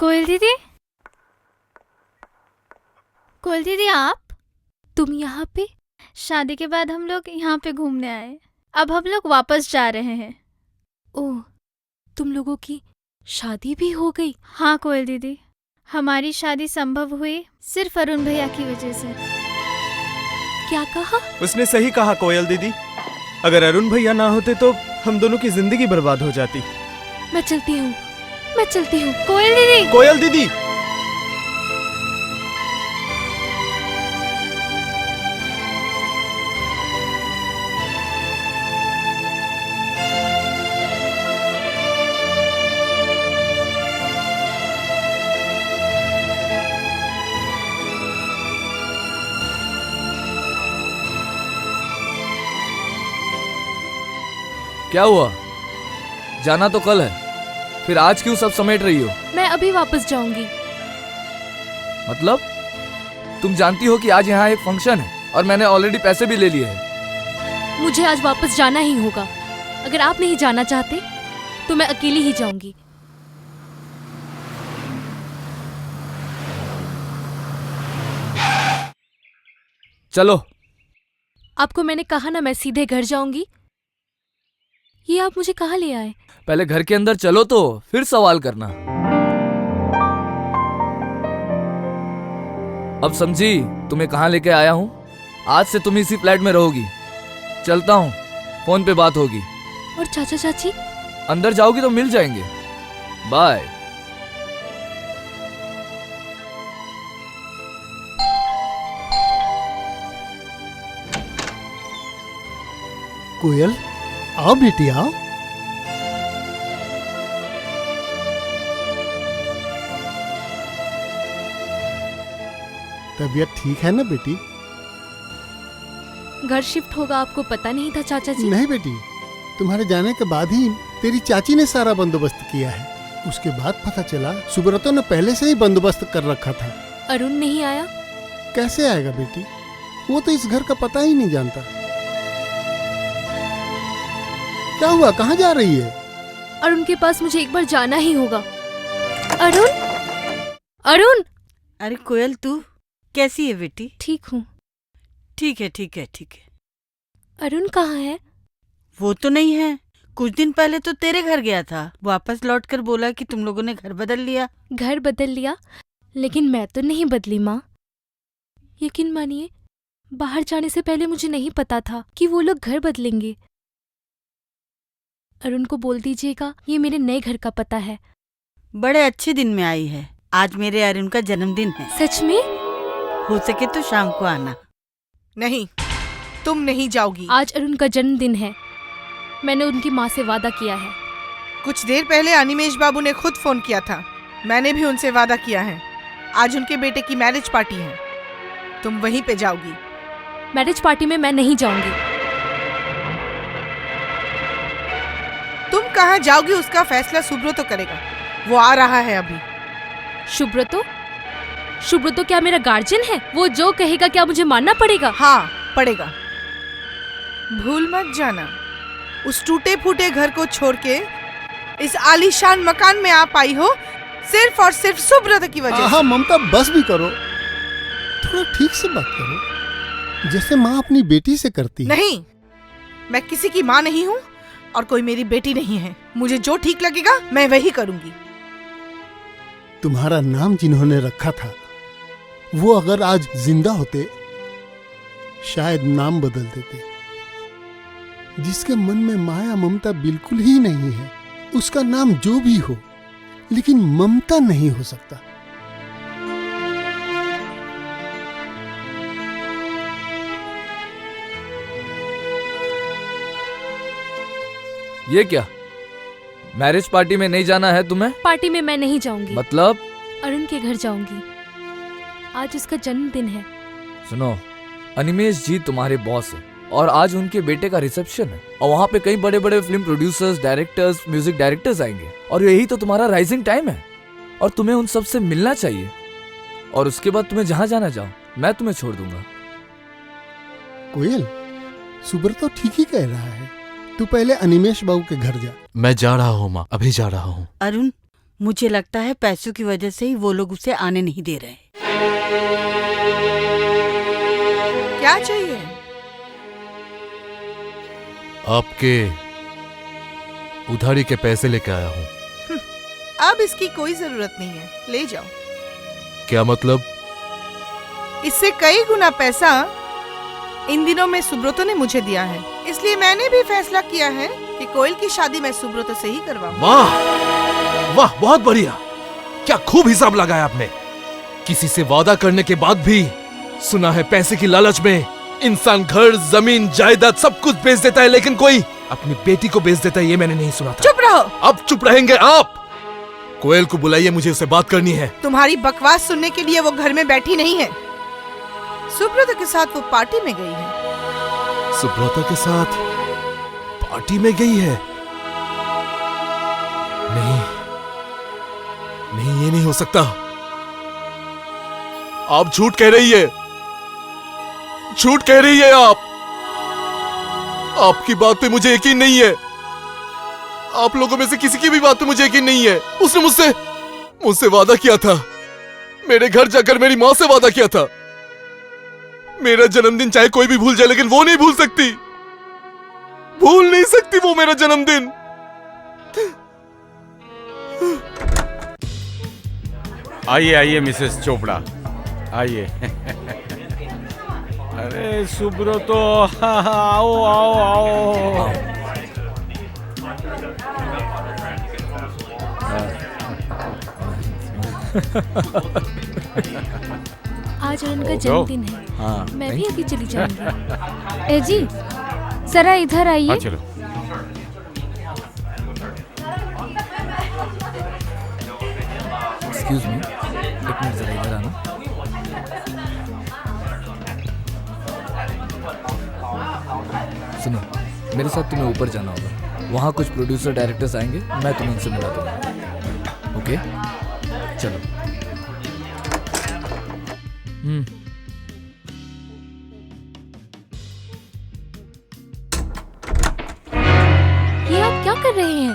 कोयल दीदी, कोयल दीदी तुम यहाँ पे? शादी के बाद हम लोग यहाँ पे घूमने आए, अब हम लोग वापस जा रहे हैं। ओह, तुम लोगों की शादी भी हो गई? हाँ कोयल दीदी, हमारी शादी संभव हुई सिर्फ अरुण भैया की वजह से। क्या कहा? उसने सही कहा कोयल दीदी, अगर अरुण भैया ना होते तो हम दोनों की जिंदगी बर्बाद हो जाती। मैं चलती हूँ, मैं चलती हूँ। कोयल दीदी, कोयल दीदी, क्या हुआ? जाना तो कल है, फिर आज क्यों सब समेट रही हो? मैं अभी वापस जाऊंगी। मतलब तुम जानती हो कि आज यहाँ एक फंक्शन है और मैंने ऑलरेडी पैसे भी ले लिए हैं। मुझे आज वापस जाना ही होगा। अगर आप नहीं जाना चाहते तो मैं अकेली ही जाऊंगी। चलो। आपको मैंने कहा ना मैं सीधे घर जाऊंगी। ये आप मुझे कहाँ ले आए? पहले घर के अंदर चलो तो फिर सवाल करना। अब समझी तुम्हें कहाँ लेके आया हूँ? आज से तुम इसी फ्लैट में रहोगी। चलता हूँ, फोन पे बात होगी। और चाचा चाची? अंदर जाओगी तो मिल जाएंगे। बाय। कोयल, आओ बेटी आओ। तबीयत ठीक है ना बेटी? घर शिफ्ट होगा आपको पता नहीं था चाचा जी? नहीं बेटी, तुम्हारे जाने के बाद ही तेरी चाची ने सारा बंदोबस्त किया है। उसके बाद पता चला सुब्रतो ने पहले से ही बंदोबस्त कर रखा था। अरुण नहीं आया? कैसे आएगा बेटी? वो तो इस घर का पता ही नहीं जानता। क्या हुआ, कहाँ जा रही है? अरुण के पास मुझे एक बार जाना ही होगा। अरुण, अरुण! अरे कोयल, तू कैसी है बेटी? ठीक हूँ। ठीक है ठीक है ठीक है। अरुण कहाँ है? वो तो नहीं है, कुछ दिन पहले तो तेरे घर गया था, वापस लौटकर बोला कि तुम लोगों ने घर बदल लिया। घर बदल लिया? लेकिन मैं तो नहीं बदली माँ। यकीन मानिए, बाहर जाने से पहले मुझे नहीं पता था कि वो लोग घर बदलेंगे। अरुण को बोल दीजिएगा ये मेरे नए घर का पता है। बड़े अच्छे दिन में आई है। आज मेरे अरुण का जन्मदिन है। सच में? हो सके तो शाम को आना। नहीं, तुम नहीं जाओगी। आज अरुण का जन्मदिन है। मैंने उनकी माँ से वादा किया है। कुछ देर पहले अनिमेश बाबू ने खुद फोन किया था, मैंने भी उनसे वादा किया है। आज उनके बेटे की मैरिज पार्टी है, तुम वहीं पे जाओगी। मैरिज पार्टी में मैं नहीं जाऊंगी। तुम कहाँ जाओगी उसका फैसला सुब्रतो करेगा, वो आ रहा है अभी। सुब्रतो? सुब्रतो क्या मेरा गार्जियन है? वो जो कहेगा क्या मुझे मानना पड़ेगा? हाँ पड़ेगा। भूल मत जाना, उस टूटे फूटे घर को छोड़ के इस आलीशान मकान में आप आई हो सिर्फ और सिर्फ सुब्रतो की वजह से। हाँ ममता, बस भी करो, थोड़ा ठीक से बात करो, जैसे माँ अपनी बेटी से करती है। नहीं, मैं किसी की माँ नहीं हूँ और कोई मेरी बेटी नहीं है। मुझे जो ठीक लगेगा मैं वही करूंगी। तुम्हारा नाम जिन्होंने रखा था वो अगर आज जिंदा होते शायद नाम बदल देते। जिसके मन में माया ममता बिल्कुल ही नहीं है, उसका नाम जो भी हो लेकिन ममता नहीं हो सकता। ये क्या? मैरिज पार्टी में नहीं जाना है तुम्हें? पार्टी में मैं नहीं जाऊंगी। मतलब? अरुण के घर जाऊंगी। आज उसका जन्मदिन है। सुनो, अनिमेश जी तुम्हारे बॉस है और आज उनके बेटे का रिसेप्शन है और वहाँ पे कई बड़े बड़े film producers, directors, music directors आएंगे और यही तो तुम्हारा राइजिंग टाइम है और तुम्हें उन सब से मिलना चाहिए। और उसके बाद तुम्हें जहाँ जाना जाओ, मैं तुम्हें छोड़ दूंगा। कोयल, सुब्रतो ठीक ही कह रहा है, तू पहले अनिमेश बाबू के घर जा। मैं जा रहा हूँ माँ, अभी जा रहा हूँ। अरुण, मुझे लगता है पैसों की वजह से ही वो लोग उसे आने नहीं दे रहे। क्या चाहिए? आपके उधारी के पैसे लेके आया हूँ। अब इसकी कोई जरूरत नहीं है, ले जाओ। क्या मतलब? इससे कई गुना पैसा इन दिनों में सुब्रतो ने मुझे दिया है, इसलिए मैंने भी फैसला किया है कि कोयल की शादी मैं सुब्रतो से ही करवाऊं। वाह वाह, बहुत बढ़िया। क्या खूब हिसाब लगाया आपने। किसी से वादा करने के बाद भी सुना है पैसे की लालच में इंसान घर जमीन जायदाद सब कुछ बेच देता है, लेकिन कोई अपनी बेटी को बेच देता है, ये मैंने नहीं सुना था। चुप रहो। अब चुप रहेंगे आप? कोयल को बुलाइए, मुझे उससे बात करनी है। तुम्हारी बकवास सुनने के लिए वो घर में बैठी नहीं है। सुब्रतो के साथ वो पार्टी में गई है। सुब्रता के साथ पार्टी में गई है? नहीं नहीं, ये नहीं हो सकता। आप झूठ कह रही है, झूठ कह रही है आप। आपकी बात पे मुझे यकीन नहीं है। आप लोगों में से किसी की भी बात पे मुझे यकीन नहीं है। उसने मुझसे वादा किया था, मेरे घर जाकर मेरी मां से वादा किया था। मेरा जन्मदिन चाहे कोई भी भूल जाए, लेकिन वो नहीं भूल सकती, भूल नहीं सकती वो मेरा जन्मदिन। आइए आइए मिसेस चोपड़ा, आइए। अरे सुब्रतो, आओ आओ आओ। आज उनका हो जन्मदिन है। हाँ, मैं भी अभी चली जाऊंगी। ए जी, जरा इधर हाँ आइए। चलो। एक्सक्यूज मी, एक मिनट जरा इधर आना। सुनो, मेरे साथ तुम्हें ऊपर जाना होगा। वहाँ कुछ प्रोड्यूसर डायरेक्टर्स आएंगे, मैं तुम्हें उनसे मिला दूंगा। ओके, चलो। ये आप क्या कर रहे हैं?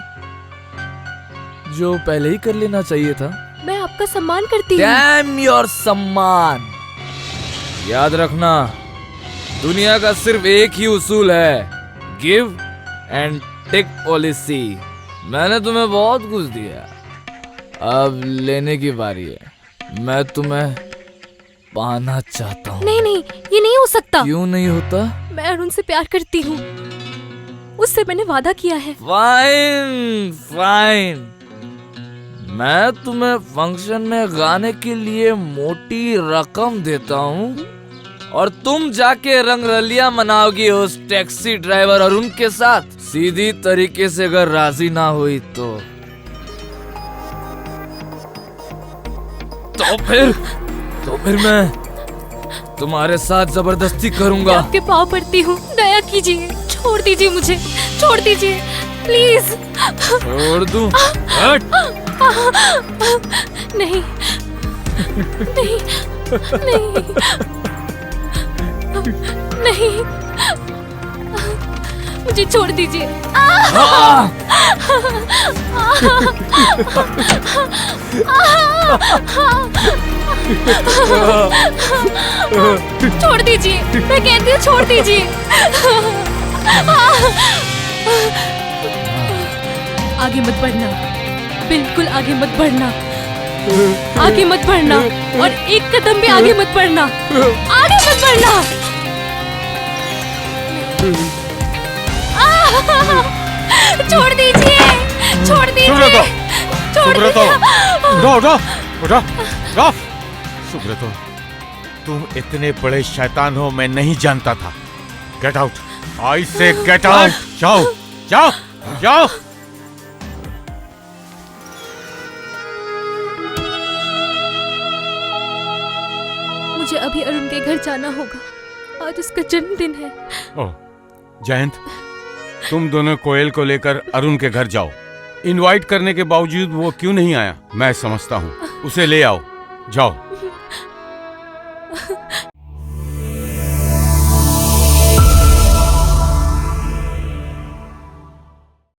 जो पहले ही कर लेना चाहिए था। मैं आपका सम्मान करती हूँ। डैम योर सम्मान। याद रखना, दुनिया का सिर्फ एक ही उसूल है, गिव एंड टेक पॉलिसी। मैंने तुम्हें बहुत कुछ दिया, अब लेने की बारी है। मैं तुम्हें पाना चाहता हूँ। नहीं नहीं, ये नहीं हो सकता। क्यों नहीं होता? मैं अरुण से प्यार करती हूँ, उससे मैंने वादा किया है। फाइन फाइन, मैं तुम्हें फंक्शन में गाने के लिए मोटी रकम देता हूँ और तुम जाके रंगरलिया मनाओगी उस टैक्सी ड्राइवर और उनके साथ। सीधी तरीके से अगर राजी ना हुई तो फिर मैं तुम्हारे साथ जबरदस्ती करूंगा। मैं आपके पाँव पड़ती हूँ, दया कीजिए, छोड़ दीजिए मुझे, छोड़ दीजिए प्लीज। छोड़ दूं? हट। नहीं नहीं नहीं नहीं, मुझे छोड़ दीजिए। छोड़ दीजिए, मैं कहती हूँ छोड़ दीजिए। आगे मत बढ़ना, बिल्कुल आगे मत बढ़ना, आगे मत बढ़ना और एक कदम भी आगे मत बढ़ना, आगे मत बढ़ना। छोड़ दीजिए, छोड़ दीजिए, छोड़ दीजिए। उठो। सुब्रतो, तुम इतने बड़े शैतान हो मैं नहीं जानता था। गेट आउट, आई से गेट आउट। जाओ जाओ जाओ। मुझे अभी अरुण के घर जाना होगा, आज उसका जन्मदिन है। ओह जयंत, तुम दोनों कोयल को लेकर अरुण के घर जाओ। इनवाइट करने के बावजूद वो क्यों नहीं आया मैं समझता हूँ। उसे ले आओ, जाओ।